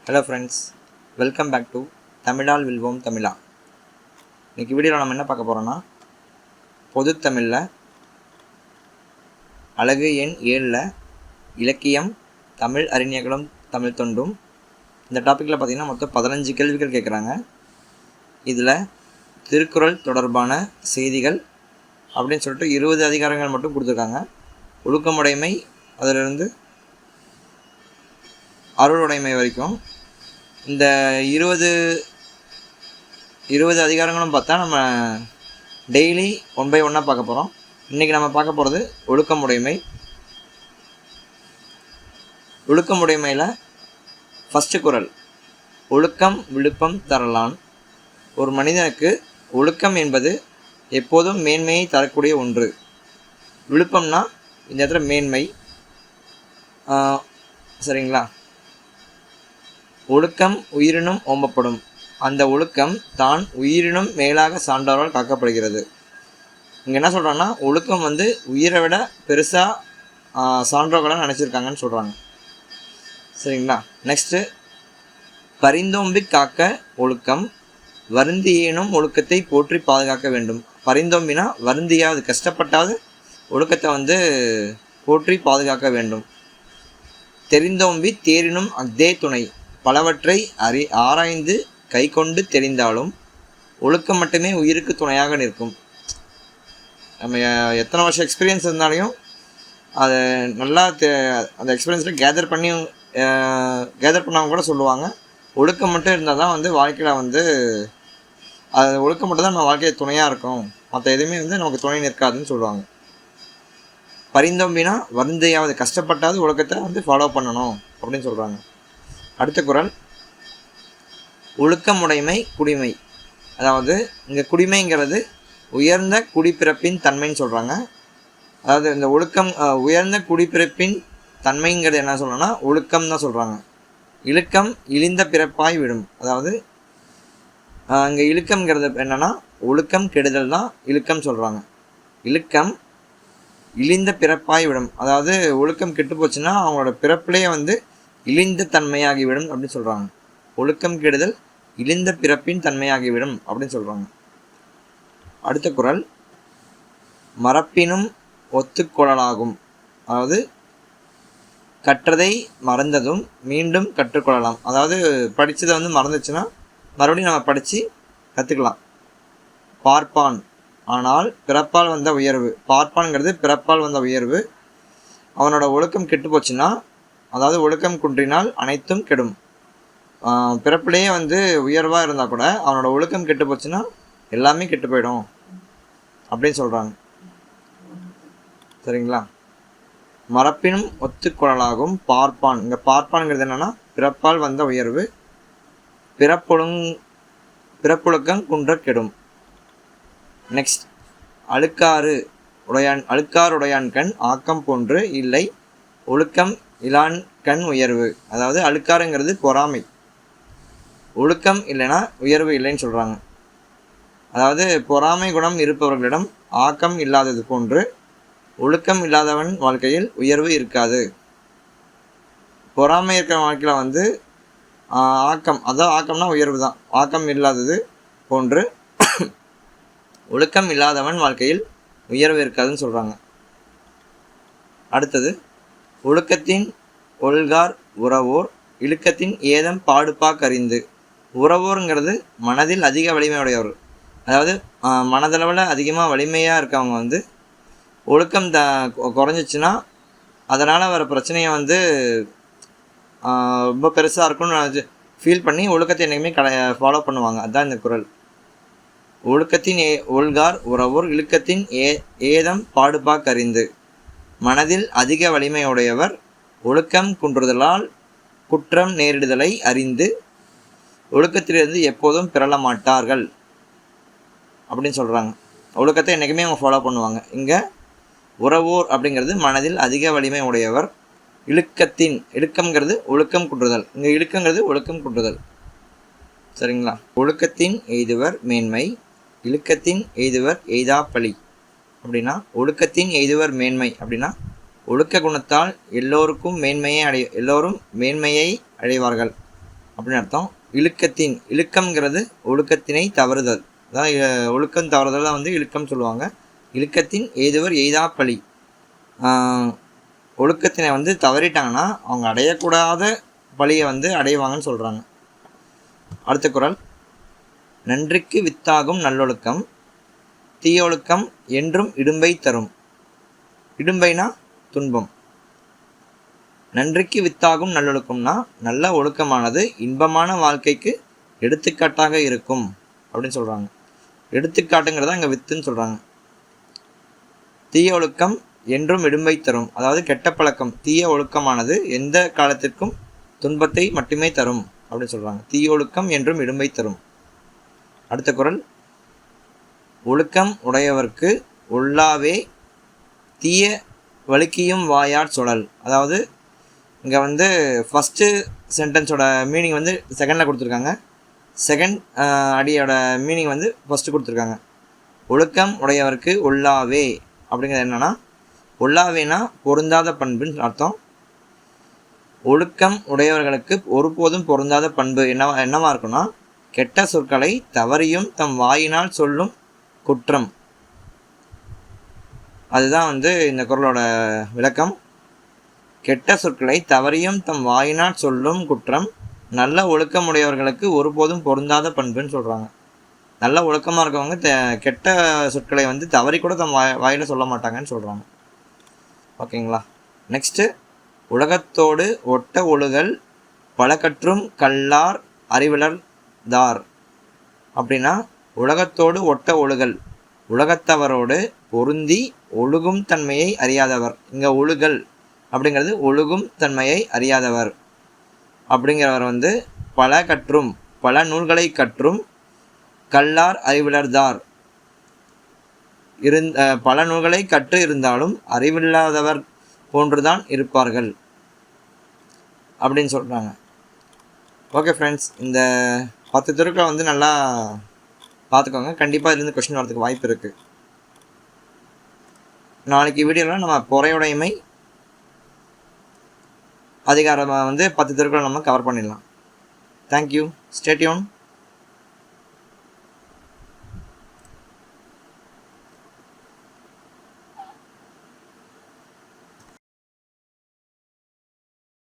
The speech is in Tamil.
Hello friends, welcome back to தமிழால் வில்வோம் தமிழா. இன்றைக்கி வீடியோவில் நம்ம என்ன பார்க்க போகிறோன்னா, பொதுத்தமிழில் அலகு எண் 7 இலக்கியம், தமிழ் அறிஞர்களும் தமிழ் தொண்டும். இந்த டாப்பிக்கில் பார்த்திங்கன்னா மொத்தம் 15 கேள்விகள் கேட்குறாங்க. இதில் திருக்குறள் தொடர்பான செய்திகள் அப்படின்னு சொல்லிட்டு 20 அதிகாரங்கள் மட்டும் கொடுத்துருக்காங்க. ஒழுக்கமுடைமை அதிலிருந்து அருளுடைமை வரைக்கும் இந்த 20 அதிகாரங்களும் பார்த்தா நம்ம டெய்லி 1 by 1 பார்க்க போகிறோம். இன்றைக்கி நம்ம பார்க்க போகிறது ஒழுக்கமுடைமை. ஒழுக்கமுடைமையில் ஃபஸ்ட்டு குறள், ஒழுக்கம் விழுப்பம் தரலான். ஒரு மனிதனுக்கு ஒழுக்கம் என்பது எப்போதும் மேன்மையை தரக்கூடிய ஒன்று. விழுப்பம்னா இந்த இடத்துல மேன்மை, சரிங்களா? ஒழுக்கம் உயிரினும் ஓம்பப்படும். அந்த ஒழுக்கம் தான் உயிரினும் மேலாக சான்றோரால் காக்கப்படுகிறது. இங்கே என்ன சொல்கிறாங்கன்னா, ஒழுக்கம் உயிரை விட பெருசாக சான்றோர்களாக நினச்சிருக்காங்கன்னு சொல்கிறாங்க. சரிங்களா? நெக்ஸ்ட்டு, பரிந்தோம்பி காக்க ஒழுக்கம், வருந்தியேனும் ஒழுக்கத்தை போற்றி பாதுகாக்க வேண்டும். பரிந்தோம்பினா வருந்தியாவது கஷ்டப்பட்டாவது ஒழுக்கத்தை போற்றி பாதுகாக்க வேண்டும். தெரிந்தோம்பி தேரினும் அக்தே துணை, பலவற்றை ஆராய்ந்து கை கொண்டு தெரிந்தாலும் ஒழுக்கம் மட்டுமே உயிருக்கு துணையாக நிற்கும். நம்ம எத்தனை வருஷம் எக்ஸ்பீரியன்ஸ் இருந்தாலையும் அதை நல்லா அந்த எக்ஸ்பீரியன்ஸில் கேதர் பண்ணவங்க கூட சொல்லுவாங்க, ஒழுக்கம் மட்டும் இருந்தால் தான் வாழ்க்கையில் அது ஒழுக்கம் மட்டும் தான் நம்ம வாழ்க்கையில் துணையாக இருக்கும், மற்ற எதுவுமே நமக்கு துணை நிற்காதுன்னு சொல்லுவாங்க. பரிந்தோம்பினா வருந்தையாவது கஷ்டப்பட்டாவது ஒழுக்கத்தை ஃபாலோ பண்ணணும் அப்படின்னு சொல்கிறாங்க. அடுத்த குறள், ஒழுக்கமுடைமை குடிமை. அதாவது இங்கே குடிமைங்கிறது உயர்ந்த குடிப்பிறப்பின் தன்மைன்னு சொல்கிறாங்க. அதாவது இந்த ஒழுக்கம் உயர்ந்த குடிப்பிறப்பின் தன்மைங்கிறது என்ன சொல்லணும்னா ஒழுக்கம் தான் சொல்கிறாங்க. இழுக்கம் இழிந்த பிறப்பாய் விடும். அதாவது இங்கே இழுக்கம்ங்கிறது என்னென்னா ஒழுக்கம் கெடுதல் தான் இழுக்கம் சொல்கிறாங்க. இழுக்கம் இழிந்த பிறப்பாய் விடும். அதாவது ஒழுக்கம் கெட்டு போச்சுன்னா அவங்களோட பிறப்பிலேயே இழிந்த தன்மையாகிவிடும் அப்படின்னு சொல்கிறாங்க. ஒழுக்கம் கெடுதல் இழிந்த பிறப்பின் தன்மையாகிவிடும் அப்படின்னு சொல்கிறாங்க. அடுத்த குறள், மறப்பினும் ஒத்துக்கொள்ளலாகும். அதாவது கற்றதை மறந்ததும் மீண்டும் கற்றுக்கொள்ளலாம். அதாவது படித்ததை மறந்துச்சுன்னா மறுபடியும் நம்ம படித்து கற்றுக்கலாம். பார்ப்பான் ஆனால் பிறப்பால் வந்த உயர்வு. பார்ப்பான்ங்கிறது பிறப்பால் வந்த உயர்வு. அவனோட ஒழுக்கம் கெட்டு போச்சுன்னா, அதாவது ஒழுக்கம் குன்றினால் அனைத்தும் கெடும். பிறப்பிலேயே உயர்வாக இருந்தால் கூட அவனோட ஒழுக்கம் கெட்டு போச்சுன்னா எல்லாமே கெட்டு போயிடும் அப்படின்னு சொல்கிறாங்க. சரிங்களா? மறப்பினும் ஒத்துக்கொள்ளலாகும் பார்ப்பான். இங்கே பார்ப்பான்ங்கிறது என்னென்னா பிறப்பால் வந்த உயர்வு. பிறப்பொழுக்கம் குன்ற கெடும். நெக்ஸ்ட், அழுக்காறுடையான் கண் ஆக்கம் போன்று இல்லை, ஒழுக்கம் இலான் கண் உயர்வு. அதாவது அழுக்காருங்கிறது பொறாமை, ஒழுக்கம் இல்லைன்னா உயர்வு இல்லைன்னு சொல்கிறாங்க. அதாவது பொறாமை குணம் இருப்பவர்களிடம் ஆக்கம் இல்லாதது போன்று ஒழுக்கம் இல்லாதவன் வாழ்க்கையில் உயர்வு இருக்காது. பொறாமை இருக்கிற வாழ்க்கையில் ஆக்கம், அதான் ஆக்கம்னா உயர்வு தான், ஆக்கம் இல்லாதது போன்று ஒழுக்கம் இல்லாதவன் வாழ்க்கையில் உயர்வு இருக்காதுன்னு சொல்கிறாங்க. அடுத்தது, ஒழுக்கத்தின் ஒல்கார் உறவோர், இழுக்கத்தின் ஏதம் பாடுபாக்கறிந்து. உறவோருங்கிறது மனதில் அதிக வலிமையுடையவர். அதாவது மனதளவில் அதிகமாக வலிமையாக இருக்கவங்க ஒழுக்கம் குறைஞ்சிச்சின்னா அதனால் வர பிரச்சனையை ரொம்ப பெருசாக இருக்கும்னு ஃபீல் பண்ணி ஒழுக்கத்தை என்றைக்குமே ஃபாலோ பண்ணுவாங்க. அதுதான் இந்த குறள். ஒழுக்கத்தின் ஒல்கார் உறவோர், இழுக்கத்தின் ஏதம் பாடுபாக்கறிந்து. மனதில் அதிக வலிமையுடையவர் ஒழுக்கம் குன்றுதலால் குற்றம் நேரிடுதலை அறிந்து ஒழுக்கத்திலிருந்து எப்போதும் பிறள மாட்டார்கள் அப்படின்னு சொல்கிறாங்க. ஒழுக்கத்தை என்றைக்குமே அவங்க ஃபாலோ பண்ணுவாங்க. இங்கே உறவோர் அப்படிங்கிறது மனதில் அதிக வலிமை உடையவர். இழுக்கம்ங்கிறது ஒழுக்கம் குன்றுதல். இங்கே இழுக்கங்கிறது ஒழுக்கம் குன்றுதல். சரிங்களா? ஒழுக்கத்தின் எய்துவர் மேன்மை, இழுக்கத்தின் எய்துவர் எய்தாப்பழி. அப்படின்னா ஒழுக்கத்தின் எய்துவர் மேன்மை அப்படின்னா ஒழுக்க குணத்தால் எல்லோரும் மேன்மையை அடைவார்கள். அப்படின்னு அர்த்தம். இழுக்கம்ங்கிறது ஒழுக்கத்தினை தவறுதல், அதாவது ஒழுக்கம் தவறுதல் தான் வந்து இழுக்கம் சொல்லுவாங்க. இழுக்கத்தின் எய்துவர் எய்தாப்பழி, ஒழுக்கத்தினை வந்து தவறிட்டாங்கன்னா அவங்க அடையக்கூடாத பழியை வந்து அடைவாங்கன்னு சொல்கிறாங்க. அடுத்த குறள், நன்றிக்கு வித்தாகும் நல்லொழுக்கம் தீயொழுக்கம் என்றும் இடும்பை தரும். இடும்பைனா துன்பம். நன்றிக்கு வித்தாகும் நல்லொழுக்கம்னா நல்ல ஒழுக்கமானது இன்பமான வாழ்க்கைக்கு எடுத்துக்காட்டாக இருக்கும் அப்படின்னு சொல்கிறாங்க. எடுத்துக்காட்டுங்கிறத அங்கே வித்துன்னு சொல்கிறாங்க. தீய ஒழுக்கம் என்றும் இடும்பை தரும், அதாவது கெட்ட பழக்கம் தீய ஒழுக்கமானது எந்த காலத்திற்கும் துன்பத்தை மட்டுமே தரும் அப்படின்னு சொல்கிறாங்க. தீய ஒழுக்கம் என்றும் இடும்பை தரும். அடுத்த குறள், ஒழுக்கம் உடையவர்க்கு உள்ளாவே தீய வழுக்கியும் வாயார் சுழல். அதாவது இங்கே வந்து ஃபஸ்ட்டு சென்டென்ஸோட மீனிங் வந்து செகண்டில் கொடுத்துருக்காங்க, செகண்ட் அடியோட மீனிங் வந்து ஃபஸ்ட்டு கொடுத்துருக்காங்க. ஒழுக்கம் உடையவர்க்கு உள்ளாவே அப்படிங்கிறது என்னென்னா, உள்ளாவேனா பொருந்தாத பண்புன்னு அர்த்தம். ஒழுக்கம் உடையவர்களுக்கு ஒருபோதும் பொருந்தாத பண்பு என்னவா இருக்குன்னா, கெட்ட சொற்களை தவறியும் தம் வாயினால் சொல்லும் குற்றம். அதுதான் வந்து இந்த குறளோட விளக்கம். கெட்ட சொற்களை தவறியும் தம் வாயினால் சொல்லும் குற்றம் நல்ல ஒழுக்கமுடையவர்களுக்கு ஒருபோதும் பொருந்தாத பண்புன்னு சொல்கிறாங்க. நல்ல ஒழுக்கமாக இருக்கவங்க கெட்ட சொற்களை வந்து தவறி கூட தம் வாயில் சொல்ல மாட்டாங்கன்னு சொல்கிறாங்க. ஓகேங்களா. நெக்ஸ்ட்டு, உலகத்தோடு ஒட்ட ஒழுகல் பல கற்றும் கல்லார் அறிவிலர் தார். அப்படின்னா உலகத்தோடு ஒட்ட ஒழுகல், உலகத்தவரோடு பொருந்தி ஒழுகும் தன்மையை அறியாதவர். இங்கே ஒழுகல் அப்படிங்கிறது ஒழுகும் தன்மையை அறியாதவர் அப்படிங்கிறவர் வந்து பல கற்றும் பல நூல்களை கற்றும் கல்லார் அறிவிலர்தார் பல நூல்களை கற்று இருந்தாலும் அறிவில்லாதவர் போன்றுதான் இருப்பார்கள் அப்படின்னு சொல்கிறாங்க. ஓகே ஃப்ரெண்ட்ஸ், இந்த 10 திருக்குறளை வந்து நல்லா பார்த்துக்கோங்க. கண்டிப்பாக இதுலேருந்து கொஸ்டின் வரதுக்கு வாய்ப்பு இருக்குது. நாளைக்கு வீடியோவில் நம்ம பொறையுடைமை அதிகாரமாக வந்து 10 திருக்குறளை நம்ம கவர் பண்ணிடலாம். தேங்க்யூ. Stay tune.